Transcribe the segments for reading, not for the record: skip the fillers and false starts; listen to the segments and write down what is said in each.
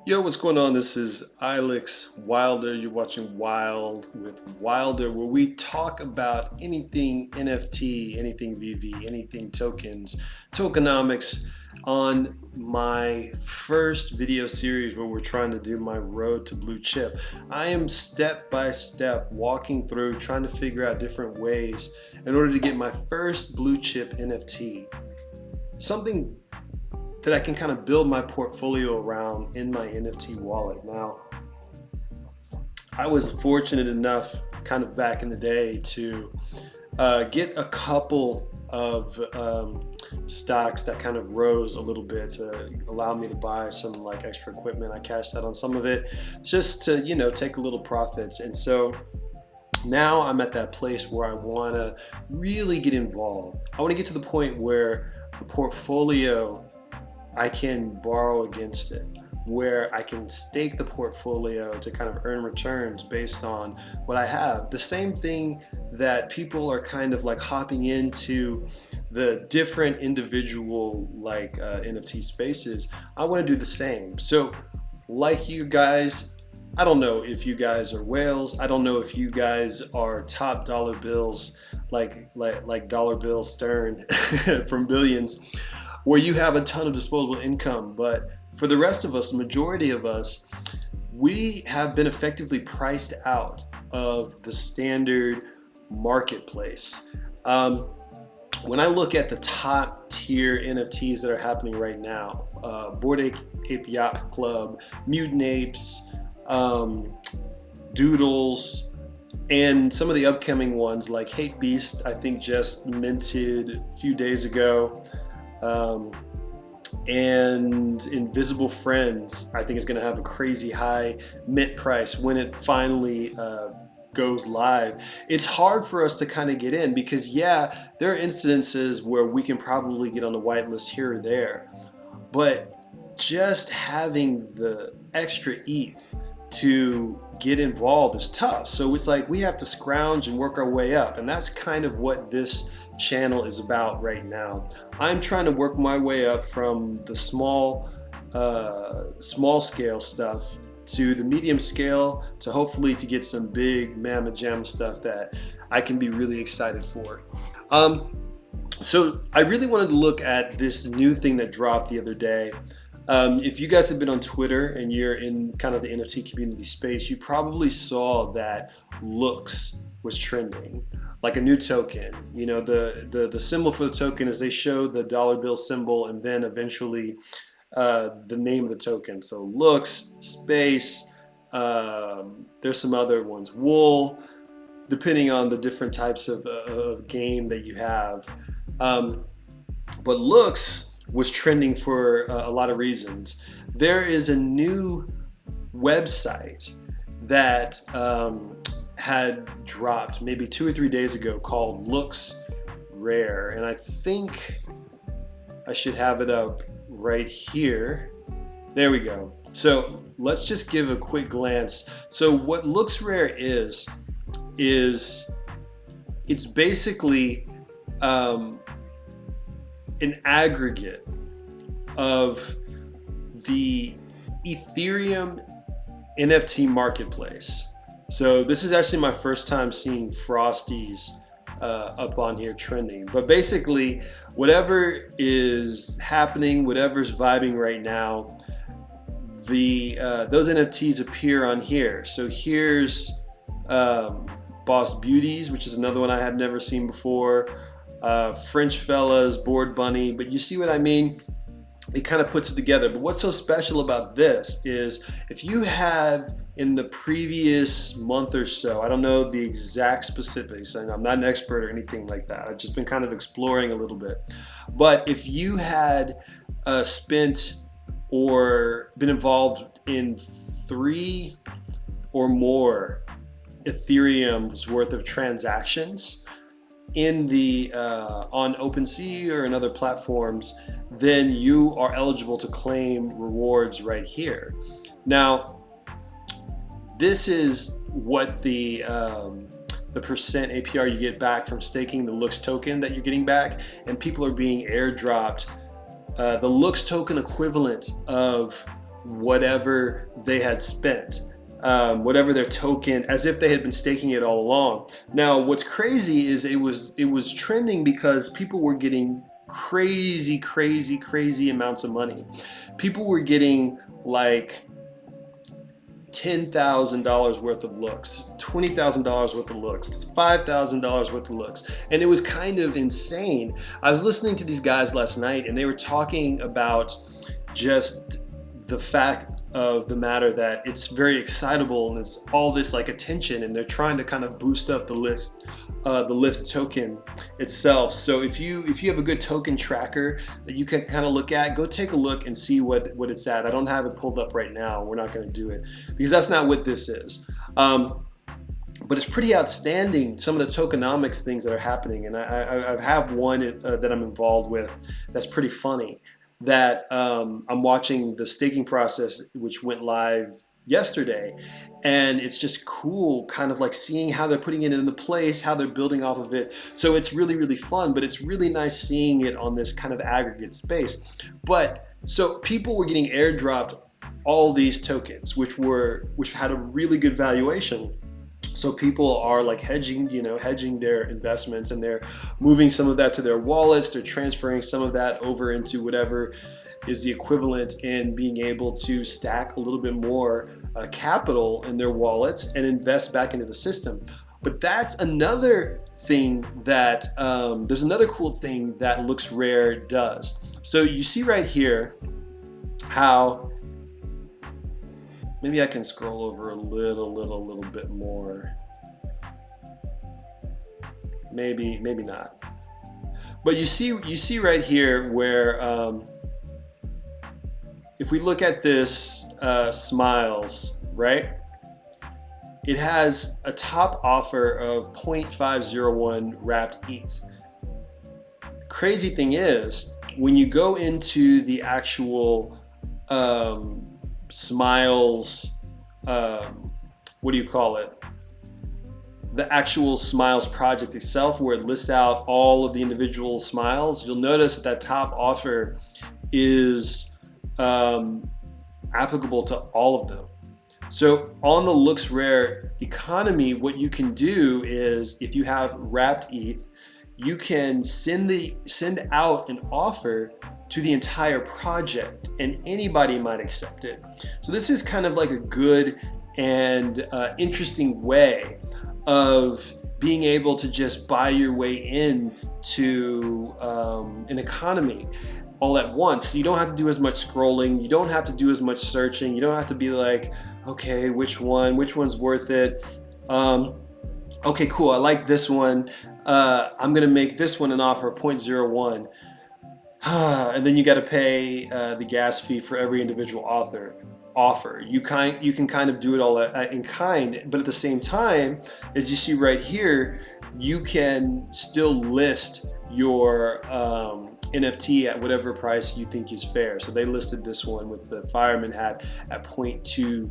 Yo, what's going on? This is Ilex Wilder. You're watching Wild with Wilder, where we talk about anything NFT, anything VV, anything tokens, tokenomics on my first video series where we're trying to do my road to blue chip. I am step by step walking through, trying to figure out different ways in order to get my first blue chip NFT. Something that I can kind of build my portfolio around in my NFT wallet. Now, I was fortunate enough kind of back in the day to get a couple of stocks that kind of rose a little bit to allow me to buy some like extra equipment. I cashed out on some of it just to, take a little profits. And so now I'm at that place where I want to really get involved. I want to get to the point where the portfolio I can borrow against it, where I can stake the portfolio to kind of earn returns based on what I have. The same thing that people are kind of like hopping into the different individual like NFT spaces. I want to do the same. So like you guys, I don't know if you guys are whales. I don't know if you guys are top dollar bills like dollar bill Stern from Billions, where you have a ton of disposable income. But for the rest of us, majority of us, we have been effectively priced out of the standard marketplace. When I look at the top tier NFTs that are happening right now, Bored Ape Yacht Club, Mutant Apes, Doodles, and some of the upcoming ones like Hate Beast, I think just minted a few days ago. And Invisible Friends, I think, is going to have a crazy high mint price when it finally goes live. It's hard for us to kind of get in because, yeah, there are instances where we can probably get on the whitelist here or there, but just having the extra ETH to get involved is tough. So it's like we have to scrounge and work our way up, and that's kind of what this channel is about right now. I'm trying to work my way up from the small scale stuff to the medium scale to hopefully to get some big mamma jamma stuff that I can be really excited for. So I really wanted to look at this new thing that dropped the other day. If you guys have been on Twitter and you're in kind of the NFT community space, you probably saw that Looks was trending, like a new token. The symbol for the token is they show the dollar bill symbol and then eventually the name of the token. So Looks, space, there's some other ones, wool, depending on the different types of game that you have. But Looks was trending for a lot of reasons. There is a new website that had dropped maybe 2 or 3 days ago called Looks Rare, and I think I should have it up right here. There we go. So let's just give a quick glance. So what Looks Rare is it's basically an aggregate of the Ethereum NFT marketplace. So this is actually my first time seeing Frosties up on here trending. But basically, whatever is happening, whatever's vibing right now, those NFTs appear on here. So here's Boss Beauties, which is another one I have never seen before. French Fellas, Bored Bunny, but you see what I mean? It kind of puts it together. But what's so special about this is if you have in the previous month or so, I don't know the exact specifics, and I'm not an expert or anything like that. I've just been kind of exploring a little bit. But if you had spent or been involved in 3 or more Ethereum's worth of transactions in the on OpenSea or in other platforms, then you are eligible to claim rewards right here. Now, this is what the percent APR you get back from staking the Looks token that you're getting back, and people are being airdropped the Looks token equivalent of whatever they had spent, whatever their token, as if they had been staking it all along. Now, what's crazy is it was trending because people were getting crazy amounts of money. People were getting like $10,000 worth of looks, $20,000 worth of looks, $5,000 worth of looks. And it was kind of insane. I was listening to these guys last night and they were talking about just the fact of the matter that it's very excitable and it's all this like attention, and they're trying to kind of boost up the Lyft token itself. So if you have a good token tracker that you can kind of look at, go take a look and see what it's at. I don't have it pulled up right now. We're not going to do it because that's not what this is. But it's pretty outstanding, some of the tokenomics things that are happening. And I have one that I'm involved with that's pretty funny, that I'm watching the staking process, which went live yesterday. And it's just cool kind of like seeing how they're putting it into place, how they're building off of it. So it's really fun, but it's really nice seeing it on this kind of aggregate space. But so people were getting airdropped all these tokens, which had a really good valuation. So people are like hedging their investments, and they're moving some of that to their wallets. They're transferring some of that over into whatever is the equivalent in being able to stack a little bit more capital in their wallets and invest back into the system. But that's another thing that there's another cool thing that Looks Rare does. So you see right here how, maybe I can scroll over a little bit more. Maybe not. But you see right here where if we look at this Smiles, right? It has a top offer of 0.501 wrapped ETH. The crazy thing is, when you go into the actual Smiles, what do you call it? The actual Smiles project itself, where it lists out all of the individual Smiles, you'll notice that top offer is applicable to all of them. So on the Looks Rare economy, what you can do is, if you have wrapped ETH, you can send out an offer to the entire project, and anybody might accept it. So this is kind of like a good and interesting way of being able to just buy your way into an economy all at once. So you don't have to do as much scrolling, you don't have to do as much searching, you don't have to be like, okay, which one's worth it? Okay, cool, I like this one. I'm gonna make this one an offer of 0.01. And then you got to pay the gas fee for every individual offer. You can kind of do it all in kind, but at the same time, as you see right here, you can still list your NFT at whatever price you think is fair. So they listed this one with the fireman hat at 0.2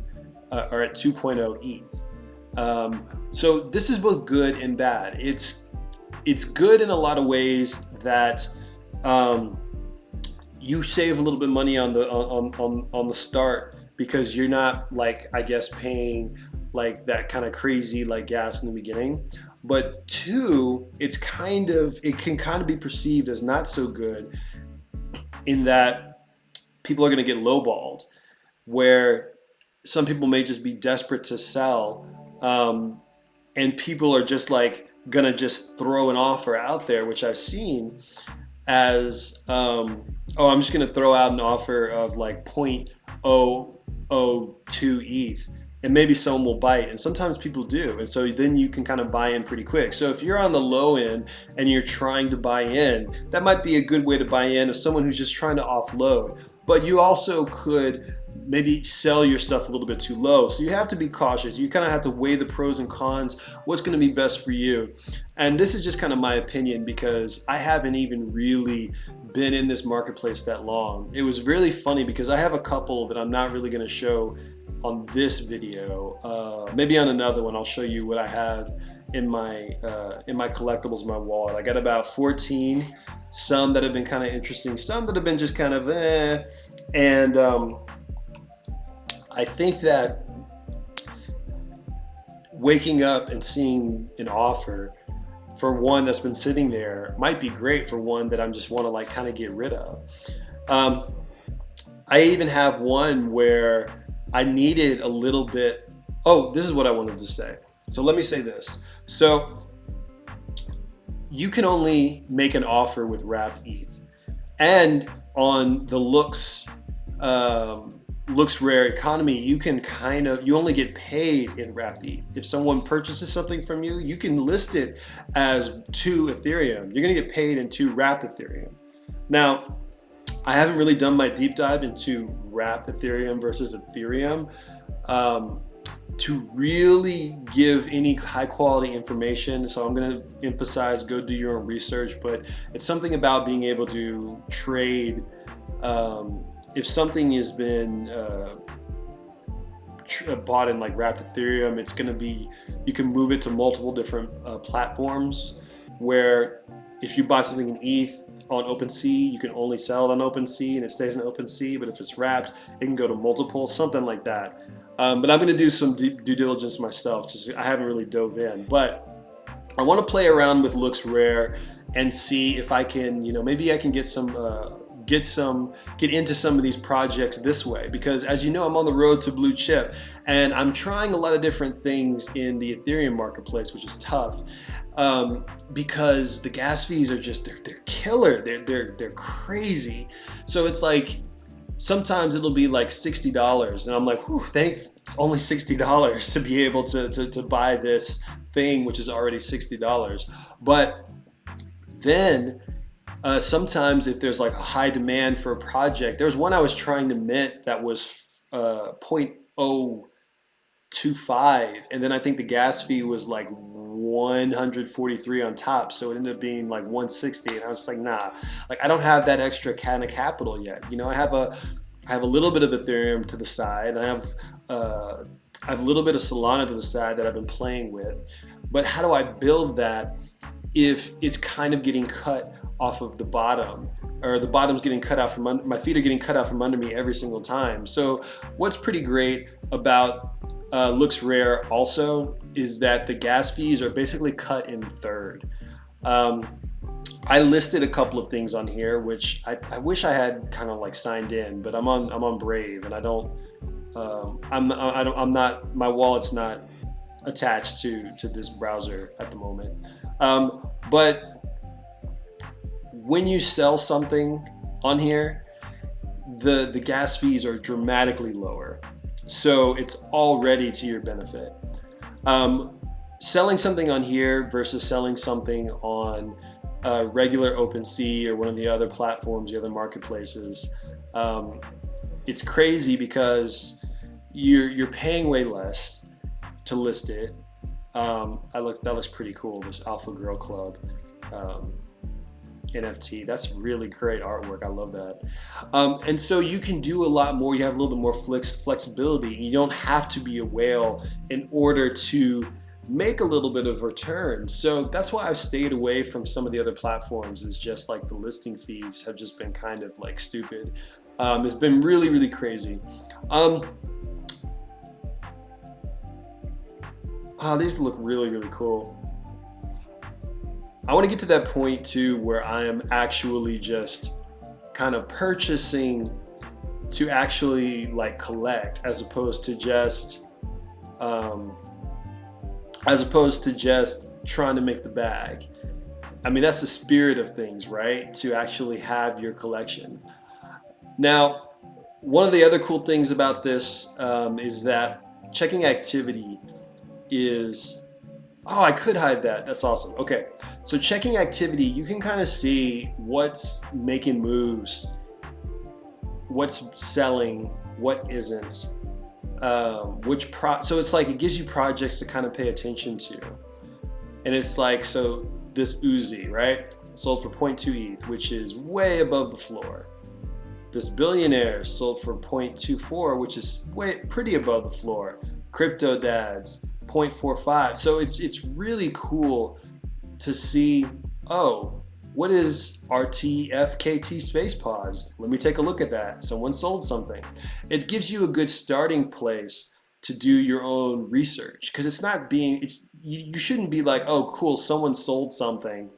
or at 2.0 ETH. So this is both good and bad. It's good in a lot of ways that you save a little bit of money on the start, because you're not, like, I guess, paying like that kind of crazy like gas in the beginning. But two, it can kind of be perceived as not so good, in that people are going to get lowballed, where some people may just be desperate to sell, and people are just like gonna just throw an offer out there, which I've seen as I'm just gonna throw out an offer of like 0.002 ETH, and maybe someone will bite, and sometimes people do, and so then you can kind of buy in pretty quick. So if you're on the low end and you're trying to buy in, that might be a good way to buy in as someone who's just trying to offload. But you also could maybe sell your stuff a little bit too low. So you have to be cautious. You kind of have to weigh the pros and cons, what's going to be best for you. And this is just kind of my opinion, because I haven't even really been in this marketplace that long. It was really funny because I have a couple that I'm not really going to show on this video. Maybe on another one I'll show you what I have in my collectibles, my wallet. I got about 14, some that have been kind of interesting, some that have been just kind of and I think that waking up and seeing an offer for one that's been sitting there might be great for one that I'm just want to like kind of get rid of. Um, I even have one where I needed a little bit. Oh, this is what I wanted to say. So let me say this. So you can only make an offer with wrapped ETH, and on the looks rare economy, you can you only get paid in wrapped ETH. If someone purchases something from you, you can list it as 2 Ethereum. You're gonna get paid in 2 wrapped Ethereum. Now, I haven't really done my deep dive into wrapped Ethereum versus Ethereum to really give any high quality information. So I'm going to emphasize, go do your own research, but it's something about being able to trade. If something has been bought in like wrapped Ethereum, it's going to be, you can move it to multiple different platforms, where if you buy something in ETH on OpenSea, you can only sell it on OpenSea and it stays in OpenSea. But if it's wrapped, it can go to multiple, something like that. But I'm going to do some due diligence myself. Just I haven't really dove in, but I want to play around with Looks Rare and see if I can, maybe I can get into some of these projects this way, because as you know, I'm on the road to blue chip and I'm trying a lot of different things in the Ethereum marketplace, which is tough. Because the gas fees are just they're killer. They're crazy. So it's like sometimes it'll be like $60, and I'm like, whew, thanks, it's only $60 to be able to buy this thing, which is already $60. But then sometimes if there's like a high demand for a project, there's one I was trying to mint that was 0.025, and then I think the gas fee was like 143 on top, so it ended up being like 160, and I was like, nah, like I don't have that extra kind of capital yet. I have a little bit of Ethereum to the side, and I have a little bit of Solana to the side that I've been playing with. But how do I build that if it's kind of getting cut off of the bottom, or the bottom's getting cut out from under, my feet are getting cut out from under me every single time? So what's pretty great about Looks Rare also is that the gas fees are basically cut in third. I listed a couple of things on here, which I wish I had kind of like signed in, but I'm on Brave, and I don't, I'm not, my wallet's not attached to this browser at the moment. But when you sell something on here, the gas fees are dramatically lower. So it's already to your benefit. Selling something on here versus selling something on regular OpenSea or one of the other platforms, the other marketplaces, it's crazy because you're paying way less to list it. That looks pretty cool, this Alpha Girl Club NFT. That's really great artwork. I love that. And so you can do a lot more. You have a little bit more flexibility. You don't have to be a whale in order to make a little bit of return. So that's why I've stayed away from some of the other platforms, is just like the listing fees have just been kind of like stupid. It's been really, really crazy. These look really, really cool. I want to get to that point too where I am actually just kind of purchasing to actually like collect, as opposed to just trying to make the bag. I mean, that's the spirit of things, right? To actually have your collection. Now, one of the other cool things about this is that checking activity is, oh, I could hide that. That's awesome. Okay, so checking activity, you can kind of see what's making moves, what's selling, what isn't, so it's like it gives you projects to kind of pay attention to. And it's like, so this Uzi, right, sold for 0.2 ETH, which is way above the floor. This Billionaire sold for 0.24, which is pretty above the floor. Crypto Dads 0.45. So it's really cool to see, oh, what is RTFKT space pods? Let me take a look at that. Someone sold something. It gives you a good starting place to do your own research, because it's not being, you shouldn't be like, oh, cool, someone sold something.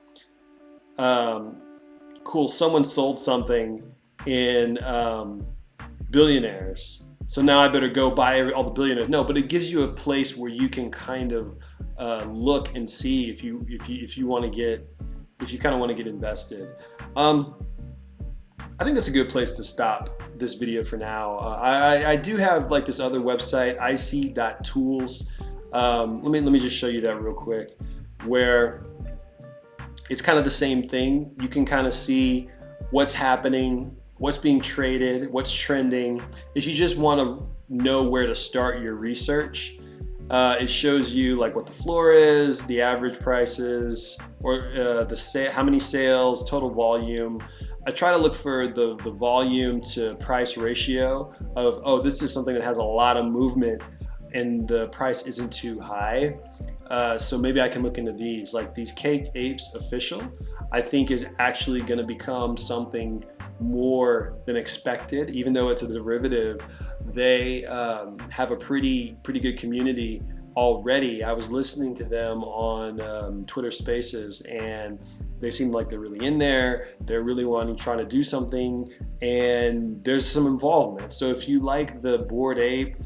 Cool, someone sold something in billionaires, so now I better go buy all the billionaires. No, but it gives you a place where you can kind of look and see if you want to get, if you kind of want to get invested. I think that's a good place to stop this video for now. I do have like this other website, ic.tools. Let me just show you that real quick, where it's kind of the same thing. You can kind of see what's happening, what's being traded, what's trending. If you just want to know where to start your research, it shows you like what the floor is, the average prices, or how many sales, total volume. I try to look for the volume to price ratio of, oh, this is something that has a lot of movement and the price isn't too high. So maybe I can look into these, like these Caked Apes official, I think is actually going to become something more than expected. Even though it's a derivative, they have a pretty good community already. I was listening to them on Twitter Spaces, and they seem like they're really in there. They're really trying to do something, and there's some involvement. So if you like the Bored Ape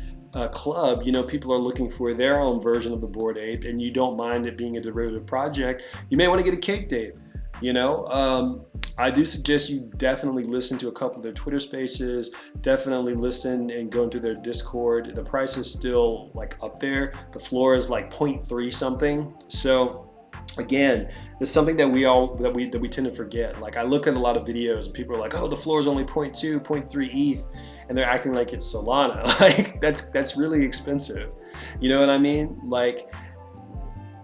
club, you know, people are looking for their own version of the Bored Ape, and you don't mind it being a derivative project, you may want to get a Caked Ape. You know, I do suggest you definitely listen to a couple of their Twitter Spaces, definitely listen and go into their Discord. The price is still like up there. The floor is like 0.3 something. So again, it's something that we tend to forget. Like I look at a lot of videos and people are like, oh, the floor is only 0.2, 0.3 ETH, and they're acting like it's Solana. Like that's really expensive. You know what I mean? Like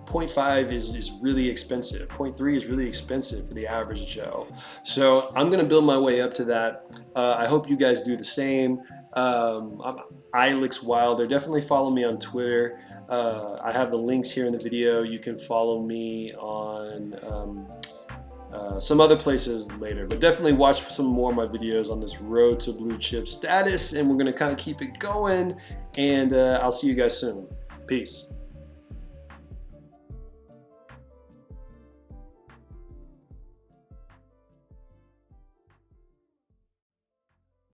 0.5 is really expensive. 0.3 is really expensive for the average Joe. So I'm gonna build my way up to that. I hope you guys do the same. I'm Ilix Wilder. Definitely follow me on Twitter. I have the links here in the video. You can follow me on some other places later, but definitely watch some more of my videos on this road to blue chip status, and we're gonna kind of keep it going, and I'll see you guys soon. Peace.